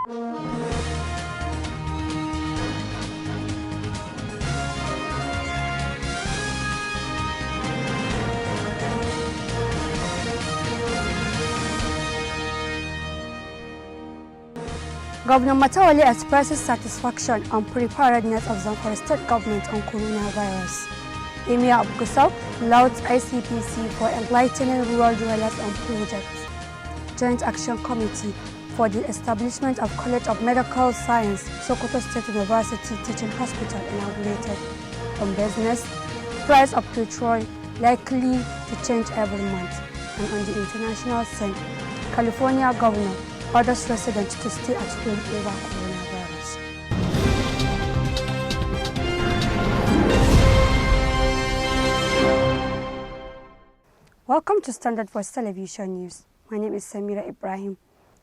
Governor Matawale expresses satisfaction on preparedness of Zamfara state government on coronavirus. Emir of Gusau lauds ICPC for enlightening rural dwellers on projects. Joint Action Committee for the establishment of College of Medical Science, Sokoto State University Teaching Hospital inaugurated. On business, price of petrol likely to change every month. And on the international scene, California governor orders residents to stay at home over coronavirus. Welcome to Standard Voice Television News. My name is Samira Ibrahim.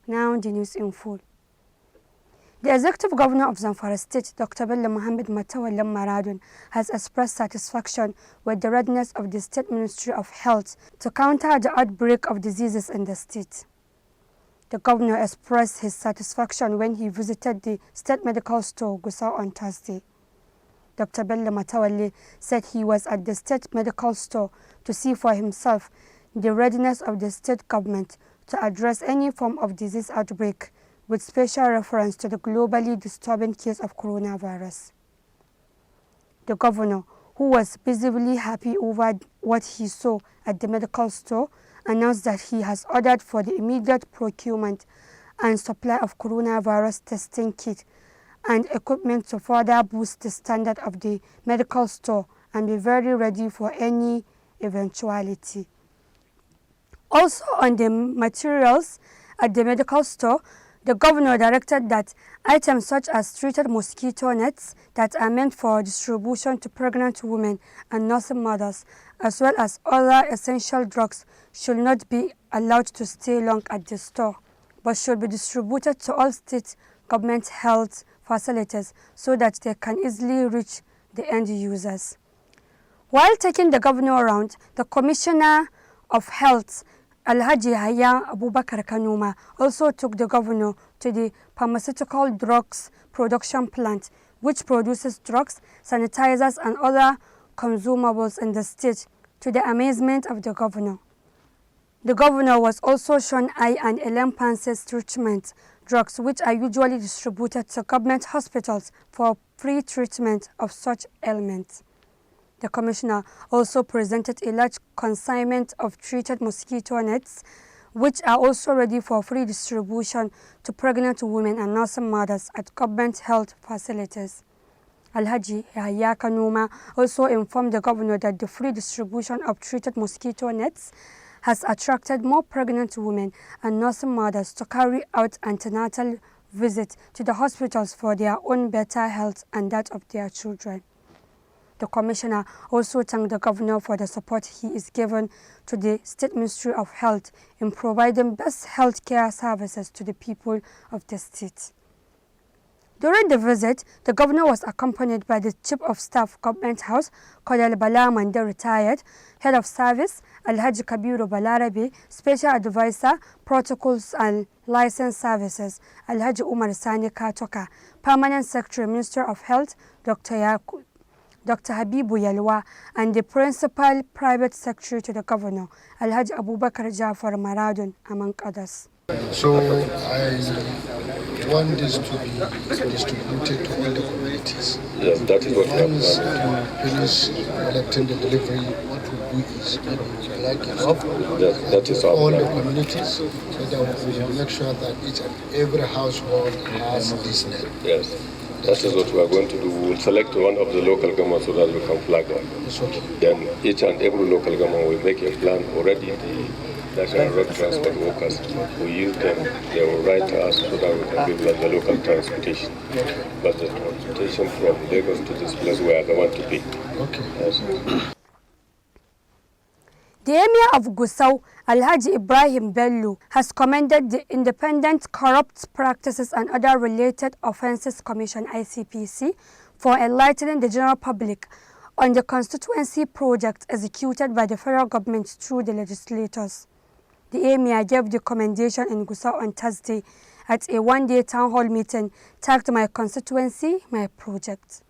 Now the news in full. The Executive Governor of Zamfara State, Dr. Bello Mohammed Matawale Maradun, has expressed satisfaction with the readiness of the State Ministry of Health to counter the outbreak of diseases in the state. The governor expressed his satisfaction when he visited the State Medical Store, Gusau, on Thursday. Dr. Bello Matawale said he was at the State Medical Store to see for himself the readiness of the state government to address any form of disease outbreak, with special reference to the globally disturbing case of coronavirus. The governor, who was visibly happy over what he saw at the medical store, announced that he has ordered for the immediate procurement and supply of coronavirus testing kit and equipment to further boost the standard of the medical store and be very ready for any eventuality. Also on the materials at the medical store, the governor directed that items such as treated mosquito nets that are meant for distribution to pregnant women and nursing mothers, as well as other essential drugs, should not be allowed to stay long at the store, but should be distributed to all state government health facilities so that they can easily reach the end users. While taking the governor around, the Commissioner of Health, Alhaji Haya Abubakar Kanuma, also took the governor to the pharmaceutical drugs production plant, which produces drugs, sanitizers, and other consumables in the state, to the amazement of the governor. The governor was also shown eye and elephantiasis treatment drugs, which are usually distributed to government hospitals for free treatment of such ailments. The commissioner also presented a large consignment of treated mosquito nets, which are also ready for free distribution to pregnant women and nursing mothers at government health facilities. Alhaji Yahya Kanuma also informed the governor that the free distribution of treated mosquito nets has attracted more pregnant women and nursing mothers to carry out antenatal visits to the hospitals for their own better health and that of their children. The commissioner also thanked the governor for the support he is given to the State Ministry of Health in providing best health care services to the people of the state. During the visit, the governor was accompanied by the Chief of Staff, Government House, Colonel Bala Mande, retired, Head of Service, Alhaji Kabiru Balarabe, Special Advisor, Protocols and License Services, Alhaji Umar Sani Katoka, Permanent Secretary, Minister of Health, Dr. Habibu Yalwa, and the Principal Private Secretary to the Governor, Alhaji Abubakar Jafar Maradun, among others. So I want this to be distributed to all the communities. Yes, that is what we have Once done. you finish collecting the delivery, what we do is maybe like it up Yes, that is our all the plan. communities so that we will make sure that each and every household has this net. Yes, that is what we are going to do. We will select one of the local governments so that we can flag one. It's okay. Then each and every local government will make a plan already. The National Road Transport workers, we use them, they will write to us so that we can give them the local transportation. But the transportation from Lagos to this place we are the one to pay. Okay. Yes. The Emir of Gusau, Alhaji Ibrahim Bello, has commended the Independent Corrupt Practices and Other Related Offences Commission (ICPC) for enlightening the general public on the constituency project executed by the federal government through the legislators. The Emir gave the commendation in Gusau on Thursday at a one-day town hall meeting tagged My Constituency, My Project.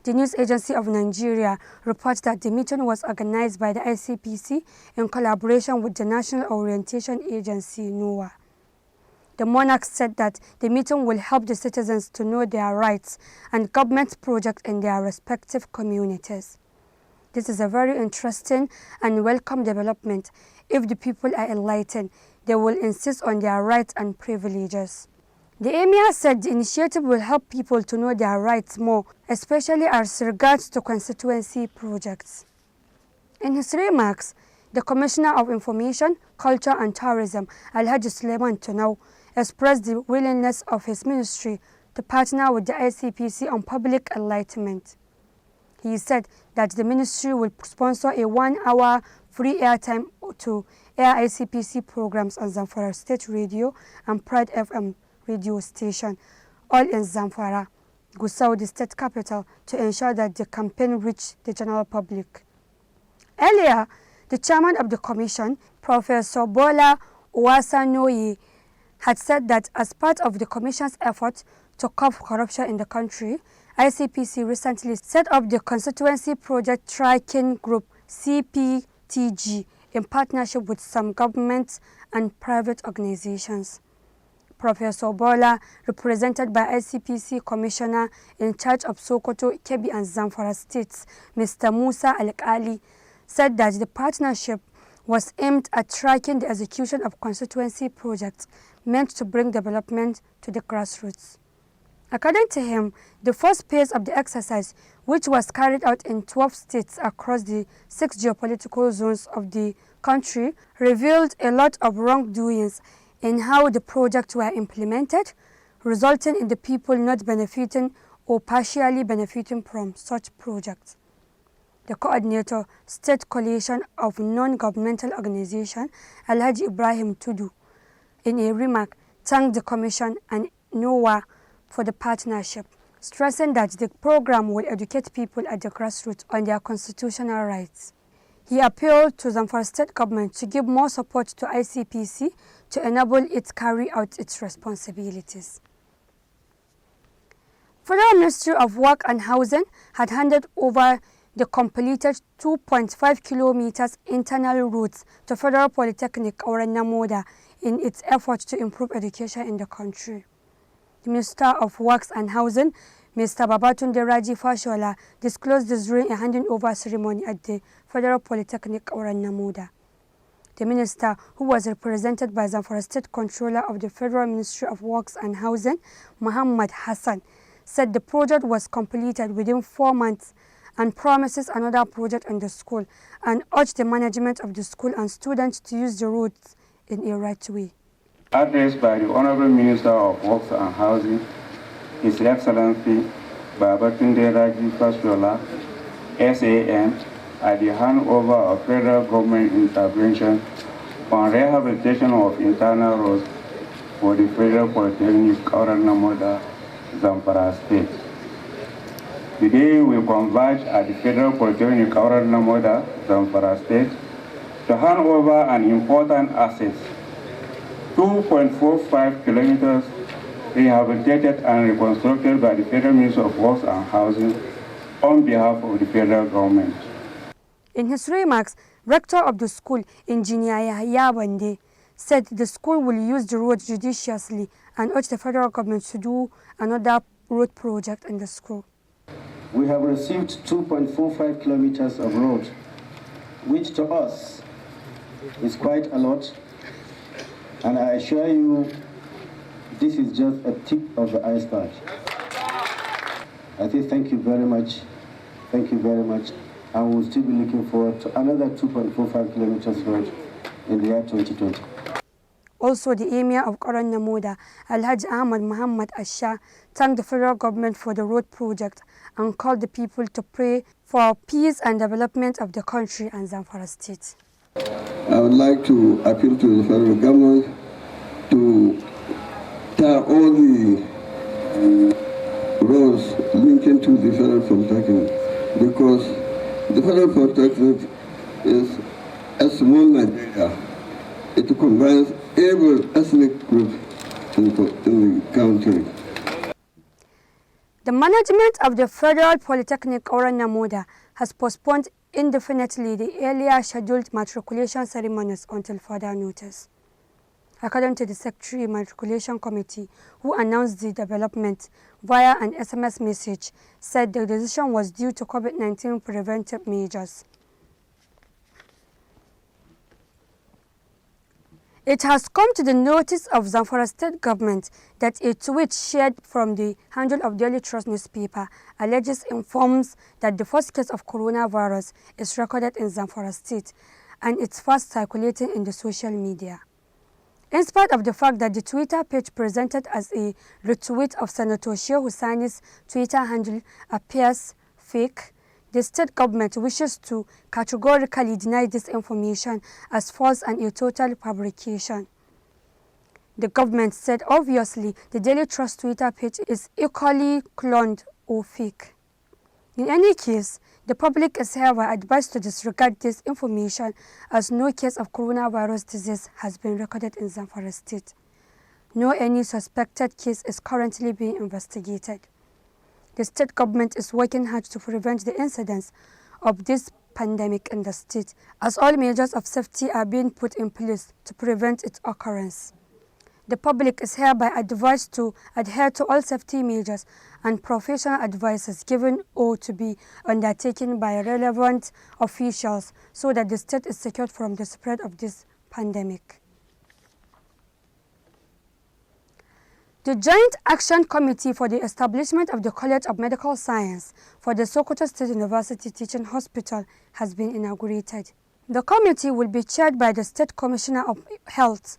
The News Agency of Nigeria reports that the meeting was organized by the ICPC in collaboration with the National Orientation Agency, NOAA. The monarch said that the meeting will help the citizens to know their rights and government projects in their respective communities. This is a very interesting and welcome development. If the people are enlightened, they will insist on their rights and privileges. The Emir said the initiative will help people to know their rights more, especially as regards to constituency projects. In his remarks, the Commissioner of Information, Culture and Tourism, Alhaji Suleiman Tunau, expressed the willingness of his ministry to partner with the ICPC on public enlightenment. He said that the ministry will sponsor a 1-hour free airtime to air ICPC programs on Zamfara State Radio and Pride FM radio station, all in Zamfara, Gusau, the state capital, to ensure that the campaign reached the general public. Earlier, the chairman of the commission, Professor Bola Uwasanoye, had said that as part of the commission's effort to curb corruption in the country, ICPC recently set up the Constituency Project Tracking Group, CPTG, in partnership with some government and private organizations. Professor Bola, represented by ICPC Commissioner in charge of Sokoto, Kebbi and Zamfara states, Mr. Musa Al-Kali, said that the partnership was aimed at tracking the execution of constituency projects meant to bring development to the grassroots. According to him, the first phase of the exercise, which was carried out in 12 states across the 6 geopolitical zones of the country, revealed a lot of wrongdoings in how the projects were implemented, resulting in the people not benefiting or partially benefiting from such projects. The coordinator, State Coalition of Non-Governmental Organizations, Alhaji Ibrahim Tudu, in a remark, thanked the Commission and NOAA for the partnership, stressing that the program will educate people at the grassroots on their constitutional rights. He appealed to Zamfara State Government to give more support to ICPC to enable it to carry out its responsibilities. Federal Ministry of Work and Housing had handed over the completed 2.5 kilometers internal routes to Federal Polytechnic Namoda in its effort to improve education in the country. The Minister of Works and Housing, Mr. Babatunde Raji Fashola, disclosed this during a handing over ceremony at the Federal Polytechnic Namoda. The minister, who was represented by Zamfara State Controller of the Federal Ministry of Works and Housing, Muhammad Hassan, said the project was completed within 4 months and promises another project in the school, and urged the management of the school and students to use the routes in a right way. Addressed by the Honorable Minister of Works and Housing, His Excellency Babatunde Raji Fashola, SAN, at the handover of federal government intervention on rehabilitation of internal roads for the Federal Polytechnic Namoda, Zamfara State. Today we converge at the Federal Polytechnic Namoda, Zamfara State, to hand over an important asset, 2.45 kilometers rehabilitated and reconstructed by the Federal Ministry of Works and Housing on behalf of the federal government. In his remarks, Rector of the school, Engineer Yahya Bande, said the school will use the road judiciously and urged the federal government to do another road project in the school. We have received 2.45 kilometers of road, which to us is quite a lot, and I assure you this is just a tip of the iceberg. I think thank you very much, and we'll still be looking forward to another 2.45 kilometers road in the year 2020. Also, the Emir of Namoda, Alhaji Ahmad Muhammad Asha, thanked the federal government for the road project and called the people to pray for peace and development of the country and Zamfara State. I would like to appeal to the federal government to tar all the roads linking to the Federal Polytechnic, because the Federal Polytechnic is a small Nigeria, it combines every ethnic group in the country. The management of the Federal Polytechnic Oran Namoda has postponed indefinitely the earlier scheduled matriculation ceremonies until further notice. According to the Secretary Matriculation Committee, who announced the development via an SMS message, said the decision was due to COVID-19 preventive measures. It has come to the notice of Zamfara State Government that a tweet shared from the handle of Daily Trust newspaper informs that the first case of coronavirus is recorded in Zamfara State and it's fast circulating in the social media. In spite of the fact that the Twitter page presented as a retweet of Senator Sheikh Hussaini's Twitter handle appears fake, the state government wishes to categorically deny this information as false and a total fabrication. The government said obviously the Daily Trust Twitter page is equally cloned or fake. In any case, the public is however advised to disregard this information as no case of coronavirus disease has been recorded in Zamfara State. No any suspected case is currently being investigated. The state government is working hard to prevent the incidence of this pandemic in the state, as all measures of safety are being put in place to prevent its occurrence. The public is hereby advised to adhere to all safety measures and professional advices given or to be undertaken by relevant officials so that the state is secured from the spread of this pandemic. The Joint Action Committee for the Establishment of the College of Medical Science for the Sokoto State University Teaching Hospital has been inaugurated. The committee will be chaired by the State Commissioner of Health,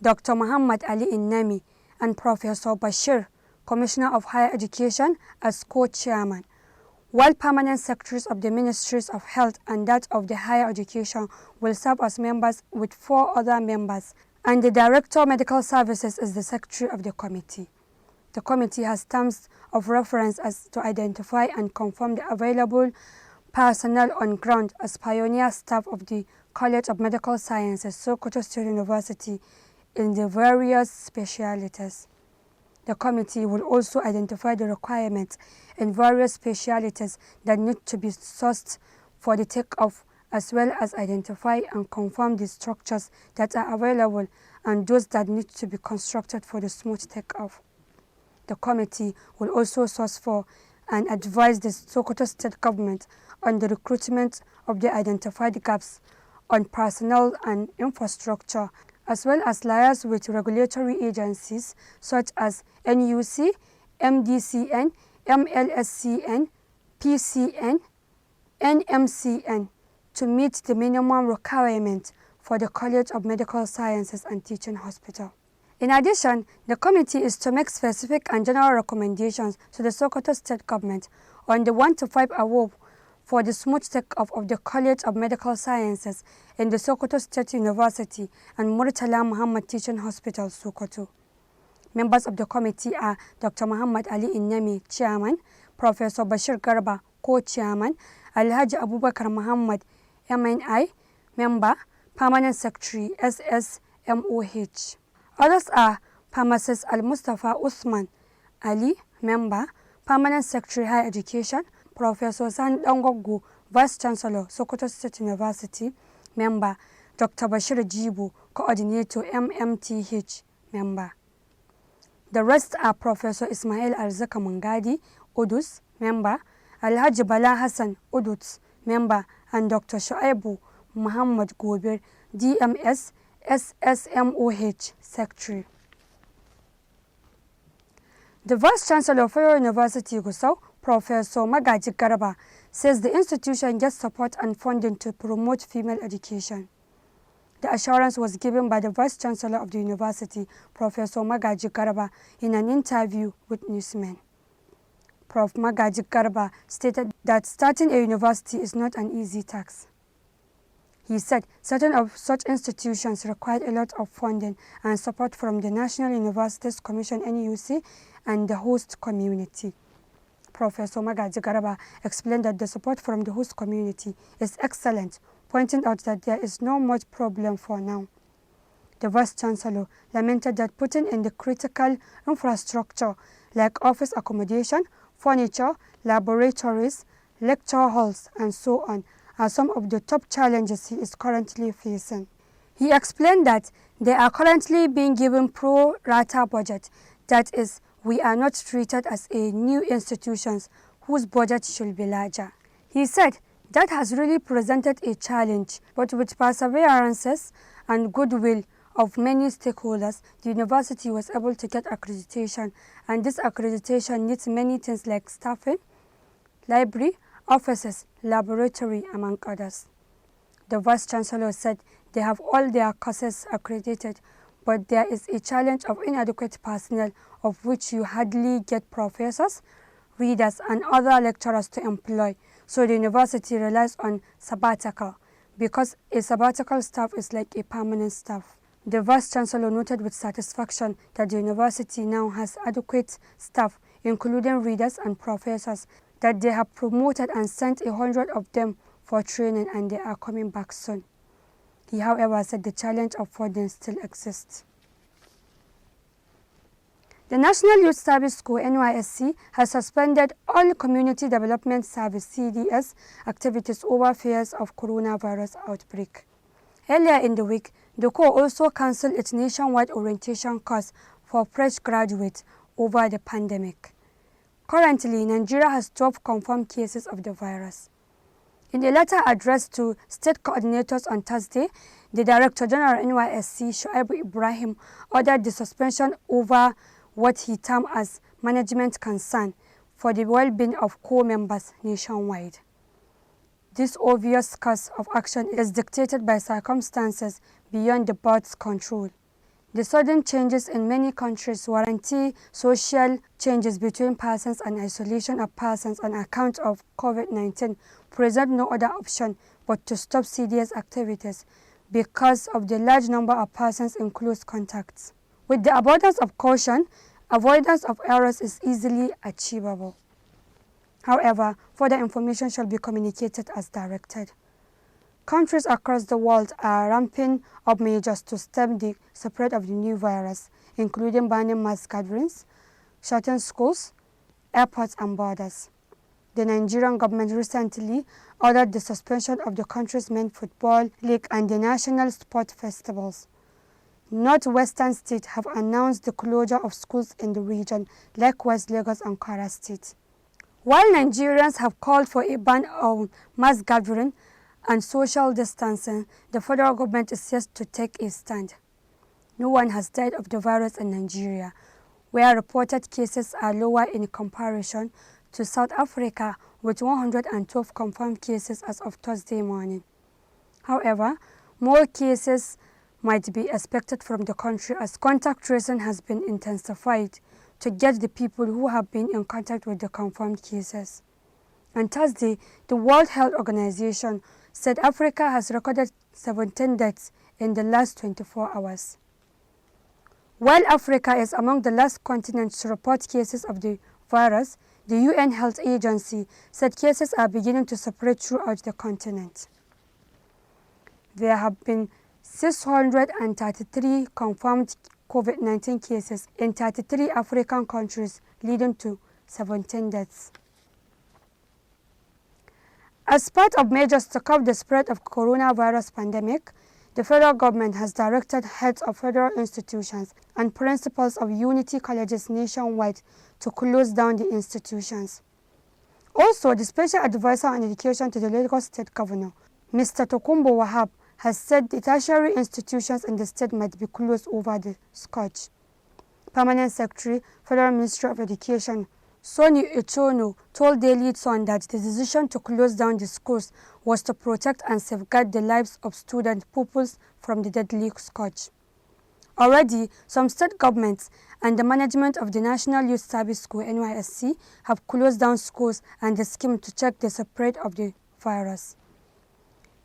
Dr. Muhammad Ali Innami, and Professor Bashir, Commissioner of Higher Education, as co-chairman, while permanent secretaries of the Ministries of Health and that of the Higher Education will serve as members with 4 other members, and the Director of Medical Services is the Secretary of the Committee. The committee has terms of reference as to identify and confirm the available personnel on ground as pioneer staff of the College of Medical Sciences, Sokoto State University, in the various specialties. The committee will also identify the requirements in various specialties that need to be sourced for the takeoff, as well as identify and confirm the structures that are available and those that need to be constructed for the smooth takeoff. The committee will also source for and advise the Sokoto State Government on the recruitment of the identified gaps on personnel and infrastructure, as well as liaise with regulatory agencies such as NUC, MDCN, MLSCN, PCN, NMCN to meet the minimum requirement for the College of Medical Sciences and Teaching Hospital. In addition, the committee is to make specific and general recommendations to the Sokoto State Government on the 1 to 5 award for the smooth takeoff of the College of Medical Sciences in the Sokoto State University and Murtala Muhammad Teaching Hospital, Sokoto. Members of the committee are Dr. Muhammad Ali Innami, Chairman, Professor Bashir Garba, Co-Chairman, Alhaji Abubakar Muhammad, MNI, Member, Permanent Secretary, SSMOH. Others are Pharmacist Al-Mustafa Usman Ali, Member, Permanent Secretary, Higher Education, Professor San Dangogu, Vice Chancellor, Sokoto State University, Member, Dr. Bashir Jibu, Coordinator, MMTH, Member. The rest are Professor Ismail Al-Zaka Mungadi, Udus, Member, Alhaji Bala Hassan, Udus, Member, and Dr. Shuaibu Muhammad Gobir, DMS, SSMOH, Secretary. The Vice Chancellor of Federal University Gusau, Professor Magaji Garba, says the institution gets support and funding to promote female education. The assurance was given by the Vice Chancellor of the University, Professor Magaji Garba, in an interview with newsmen. Prof. Magaji Garba stated that starting a university is not an easy task. He said certain of such institutions require a lot of funding and support from the National Universities Commission NUC and the host community. Professor Magaji Garba explained that the support from the host community is excellent, pointing out that there is no much problem for now. The Vice-Chancellor lamented that putting in the critical infrastructure like office accommodation, furniture, laboratories, lecture halls, and so on are some of the top challenges he is currently facing. He explained that they are currently being given pro rata budget, that is, we are not treated as a new institutions whose budget should be larger. He said that has really presented a challenge, but with perseverances and goodwill of many stakeholders, the university was able to get accreditation, and this accreditation needs many things like staffing, library, offices, laboratory, among others. The Vice-Chancellor said they have all their courses accredited, but there is a challenge of inadequate personnel, of which you hardly get professors, readers, and other lecturers to employ. So the university relies on sabbatical, because a sabbatical staff is like a permanent staff. The Vice-Chancellor noted with satisfaction that the university now has adequate staff, including readers and professors, that they have promoted and sent 100 of them for training, and they are coming back soon. He, however, said the challenge of funding still exists. The National Youth Service School (NYSC) has suspended all Community Development Service (CDS) activities over fears of coronavirus outbreak. Earlier in the week, the Corps also cancelled its nationwide orientation course for fresh graduates over the pandemic. Currently, Nigeria has 12 confirmed cases of the virus. In a letter addressed to state coordinators on Thursday, the Director General NYSC, Svtv Ibrahim, ordered the suspension over what he termed as management concern for the well-being of Corps members nationwide. This obvious course of action is dictated by circumstances beyond the board's control. The sudden changes in many countries warranty social changes between persons and isolation of persons on account of COVID-19 present no other option but to stop CDS activities because of the large number of persons in close contacts. With the abundance of caution, avoidance of errors is easily achievable. However, further information shall be communicated as directed. Countries across the world are ramping up measures to stem the spread of the new virus, including banning mass gatherings, shutting schools, airports, and borders. The Nigerian government recently ordered the suspension of the country's main football league and the national sport festivals. Northwestern states have announced the closure of schools in the region, likewise Lagos and Kwara State. While Nigerians have called for a ban on mass gathering and social distancing, the federal government is yet to take a stand. No one has died of the virus in Nigeria, where reported cases are lower in comparison to South Africa, with 112 confirmed cases as of Thursday morning. However, more cases might be expected from the country as contact tracing has been intensified to get the people who have been in contact with the confirmed cases. On Thursday, the World Health Organization said Africa has recorded 17 deaths in the last 24 hours. While Africa is among the last continents to report cases of the virus, the UN Health Agency said cases are beginning to spread throughout the continent. There have been 633 confirmed COVID-19 cases in 33 African countries, leading to 17 deaths. As part of measures to curb the spread of coronavirus pandemic, the federal government has directed heads of federal institutions and principals of unity colleges nationwide to close down the institutions. Also, the special advisor on education to the Lagos State Governor, Mr. Tokumbo Wahab, has said the tertiary institutions in the state might be closed over the scourge. Permanent Secretary, Federal Ministry of Education, Sonny Ichono, told Daily Sun that the decision to close down the schools was to protect and safeguard the lives of student pupils from the deadly scourge. Already, some state governments and the management of the National Youth Service School (NYSC) have closed down schools and the scheme to check the spread of the virus.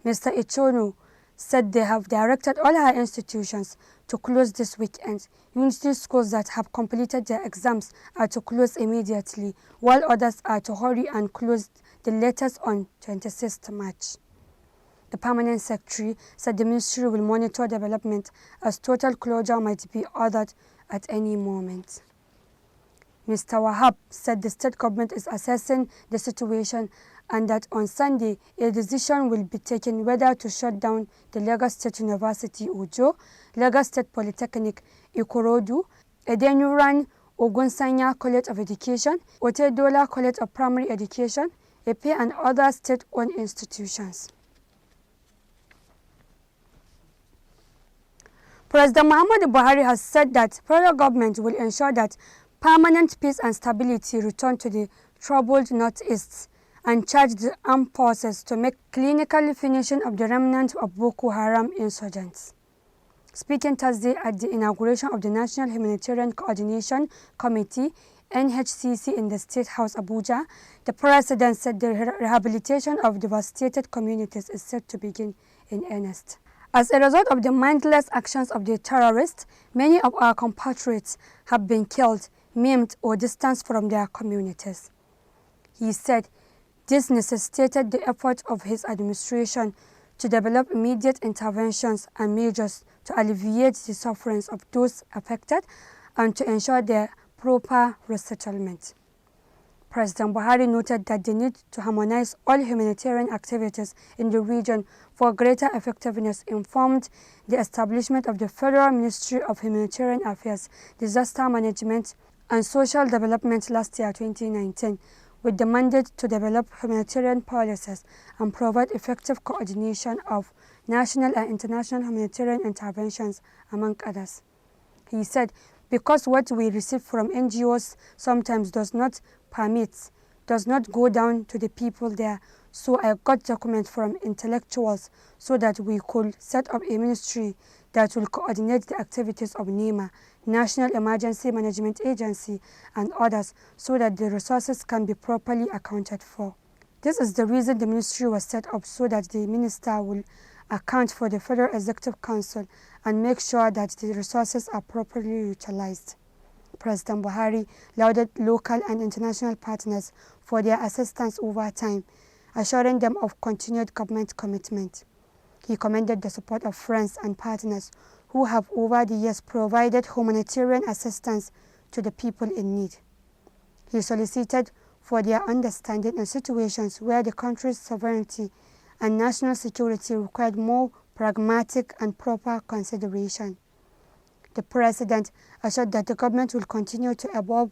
Mr. Ichono said they have directed all higher institutions to close this weekend. Unity schools that have completed their exams are to close immediately, while others are to hurry and close the latest on 26th March. The permanent secretary said the ministry will monitor development as total closure might be ordered at any moment. Mr. Wahab said the state government is assessing the situation and that on Sunday a decision will be taken whether to shut down the Lagos State University Ujo, Lagos State Polytechnic Ikorodu, Edenuran Ogunsanya College of Education, Otedola College of Primary Education, Epe and other state-owned institutions. President Muhammadu Buhari has said that federal government will ensure that permanent peace and stability return to the troubled Northeast and charge the armed forces to make clinical finishing of the remnant of Boko Haram insurgents. Speaking Thursday at the inauguration of the National Humanitarian Coordination Committee, NHCC, in the State House, Abuja, the President said the rehabilitation of devastated communities is set to begin in earnest. As a result of the mindless actions of the terrorists, many of our compatriots have been killed, maimed, or distanced from their communities. He said this necessitated the effort of his administration to develop immediate interventions and measures to alleviate the sufferings of those affected and to ensure their proper resettlement. President Buhari noted that the need to harmonize all humanitarian activities in the region for greater effectiveness informed the establishment of the Federal Ministry of Humanitarian Affairs, Disaster Management and Social Development last year, 2019, with the mandate to develop humanitarian policies and provide effective coordination of national and international humanitarian interventions, among others. He said, because what we receive from NGOs sometimes does not go down to the people there, so I got documents from intellectuals so that we could set up a ministry that will coordinate the activities of NEMA, National Emergency Management Agency, and others so that the resources can be properly accounted for. This is the reason the ministry was set up, so that the minister will account for the Federal Executive Council and make sure that the resources are properly utilized. President Buhari lauded local and international partners for their assistance over time, assuring them of continued government commitment. He commended the support of friends and partners who have over the years provided humanitarian assistance to the people in need. He solicited for their understanding in situations where the country's sovereignty and national security required more pragmatic and proper consideration. The President assured that the government will continue to evolve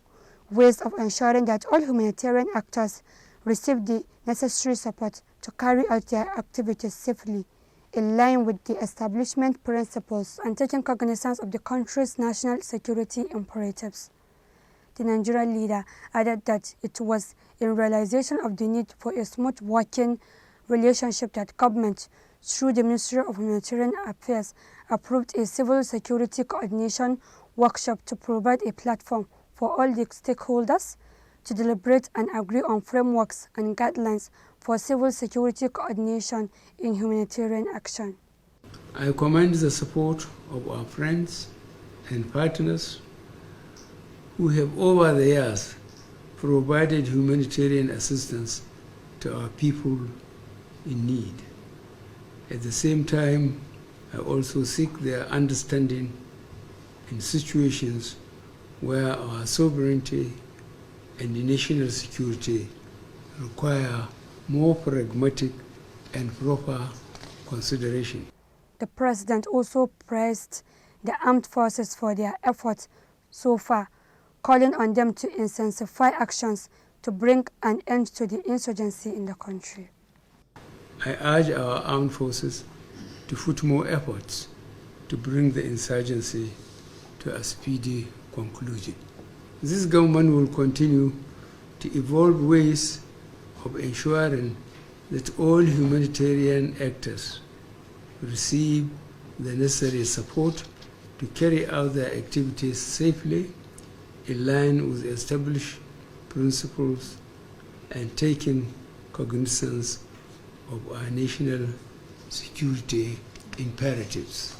ways of ensuring that all humanitarian actors receive the necessary support to carry out their activities safely, in line with the establishment principles and taking cognizance of the country's national security imperatives. The Nigerian leader added that it was in realization of the need for a smooth working relationship that government, through the Ministry of Humanitarian Affairs, approved a civil security coordination workshop to provide a platform for all the stakeholders to deliberate and agree on frameworks and guidelines for civil security coordination in humanitarian action. I commend the support of our friends and partners who have over the years provided humanitarian assistance to our people in need. At the same time, I also seek their understanding in situations where our sovereignty and the national security require more pragmatic and proper consideration. The President also praised the armed forces for their efforts so far, calling on them to intensify actions to bring an end to the insurgency in the country. I urge our armed forces to put more efforts to bring the insurgency to a speedy conclusion. This government will continue to evolve ways of ensuring that all humanitarian actors receive the necessary support to carry out their activities safely, in line with established principles and taking cognizance of our national security imperatives.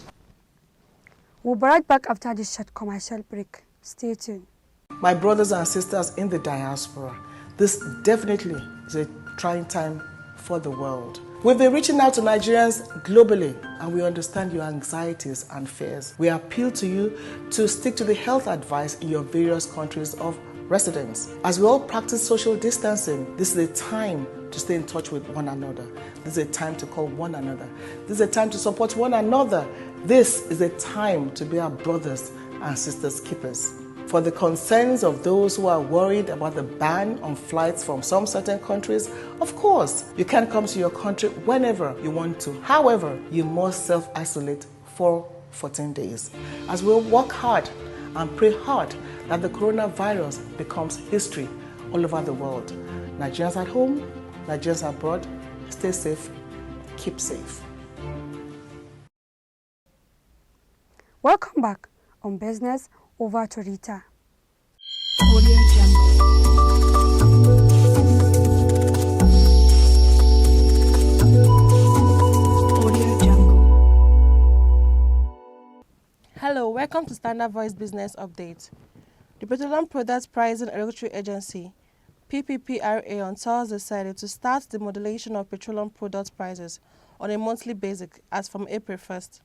We'll be right back after this short commercial break. Stay tuned. My brothers and sisters in the diaspora, this definitely is a trying time for the world. We've been reaching out to Nigerians globally, and we understand your anxieties and fears. We appeal to you to stick to the health advice in your various countries of residence. As we all practice social distancing, this is a time to stay in touch with one another. This is a time to call one another. This is a time to support one another. This is a time to be our brothers and sisters keepers. For the concerns of those who are worried about the ban on flights from some certain countries, of course, you can come to your country whenever you want to. However, you must self-isolate for 14 days. As we work hard and pray hard that the coronavirus becomes history all over the world. Nigerians at home, Nigerians abroad, stay safe, keep safe. Welcome back on Business. Over to Rita. Hello, welcome to Standard Voice Business Update. The Petroleum Products Pricing and Regulatory Agency, PPPRA, on Thursday decided to start the modulation of petroleum product prices on a monthly basis as from April 1st.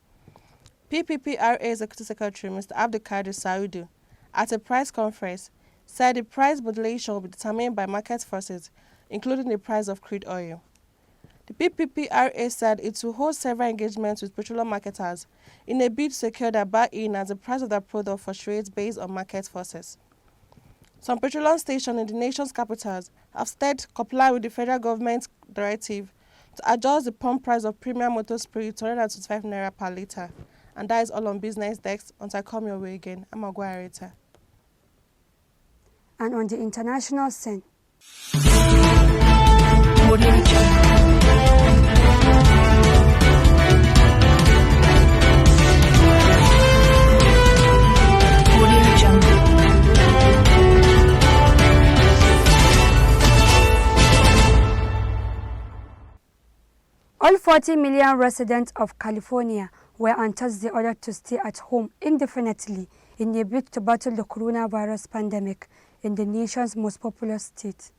PPPRA Executive Secretary Mr. Abdulkadir Saudu, at a price conference, said the price modulation will be determined by market forces, including the price of crude oil. The PPPRA said it will hold several engagements with petroleum marketers in a bid to secure their buy-in as the price of their product fluctuates based on market forces. Some petroleum stations in the nation's capitals have started complying with the federal government's directive to adjust the pump price of premium motor spirit to 125 naira per litre. And that is all on Business Desk. Until I come your way again, I'm Agua. And on the international scene, all 40 million residents of California were on Thursday ordered to stay at home indefinitely in a bid to battle the coronavirus pandemic in the nation's most populous state.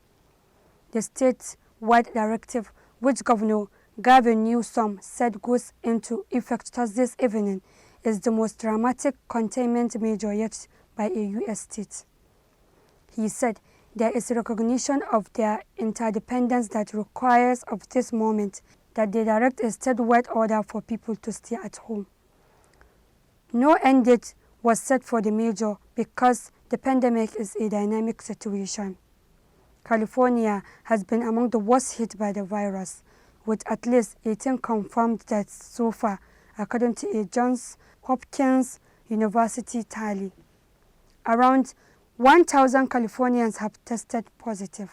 The state-wide directive, which Governor Gavin Newsom said goes into effect Thursday's evening, is the most dramatic containment measure yet by a U.S. state. He said there is recognition of their interdependence that requires of this moment that they direct a statewide order for people to stay at home. No end date was set for the measure because the pandemic is a dynamic situation. California has been among the worst hit by the virus, with at least 18 confirmed deaths so far, according to a Johns Hopkins University tally. Around 1,000 Californians have tested positive.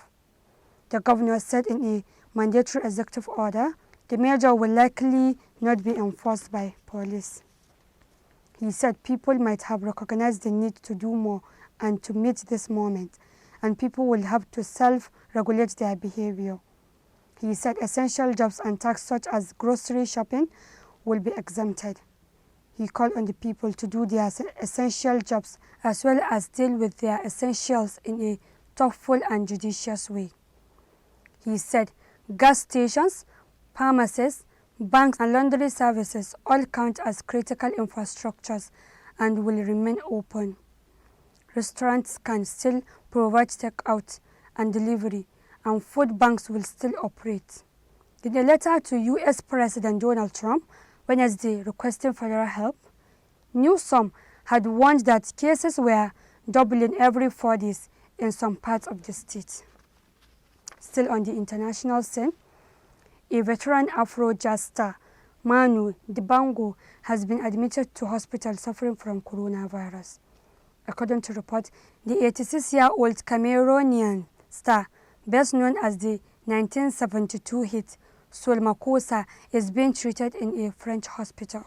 The governor said in a mandatory executive order, the measure will likely not be enforced by police. He said people might have recognized the need to do more and to meet this moment, and people will have to self-regulate their behavior. He said essential jobs and tasks such as grocery shopping will be exempted. He called on the people to do their essential jobs as well as deal with their essentials in a thoughtful and judicious way. He said gas stations, pharmacies, banks and laundry services all count as critical infrastructures and will remain open. Restaurants can still provide takeout and delivery, and food banks will still operate. In a letter to U.S. President Donald Trump Wednesday requesting federal help, Newsom had warned that cases were doubling every 4 days in some parts of the state. Still on the international scene, a veteran Afro jazz star, Manu Dibango, has been admitted to hospital suffering from coronavirus. According to reports, the 86-year-old Cameroonian star, best known as the 1972 hit Sol Makossa, is being treated in a French hospital.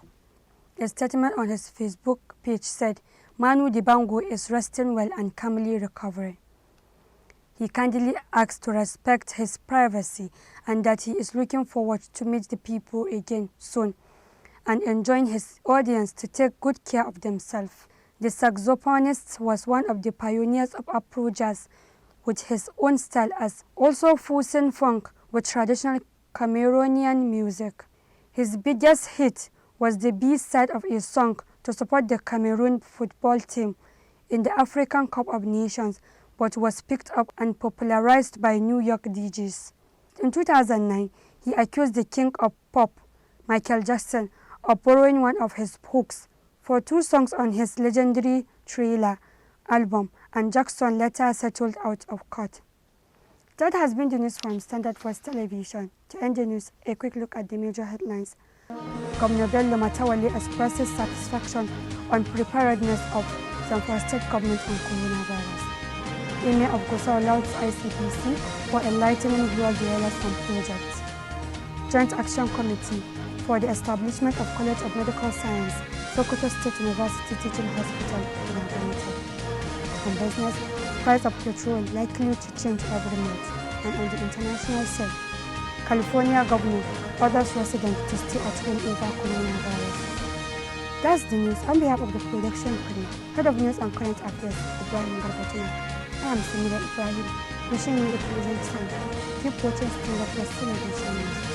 A statement on his Facebook page said, Manu Dibango is resting well and calmly recovering. He kindly asked to respect his privacy and that he is looking forward to meet the people again soon and enjoying his audience to take good care of themselves. The saxophonist was one of the pioneers of Afro jazz with his own style as also fusing funk with traditional Cameroonian music. His biggest hit was the B-side of a song to support the Cameroon football team in the African Cup of Nations, but was picked up and popularized by New York DJs. In 2009, he accused the king of pop, Michael Jackson, of borrowing one of his hooks for 2 songs on his legendary Thriller album, and Jackson later settled out of court. That has been the news from Standard Voice Television. To end the news, a quick look at the major headlines. Governor Bello Matawalli expresses satisfaction on preparedness of Zamfara State Government on coronavirus. Emir of Gusau lauds ICPC for enlightening rural dwellers on projects. Joint Action Committee for the establishment of College of Medical Science, Sokoto State University Teaching Hospital inaugurated. On business, price of petrol likely to change every month. And on the international scene, California governor orders residents to stay at home over coronavirus. That's the news. On behalf of the production crew, Head of News and Current Affairs, Ibrahim Garbatuna, I am Svtv Ibrahim, wishing you a pleasant time. Keep watching Standard Voice Television News.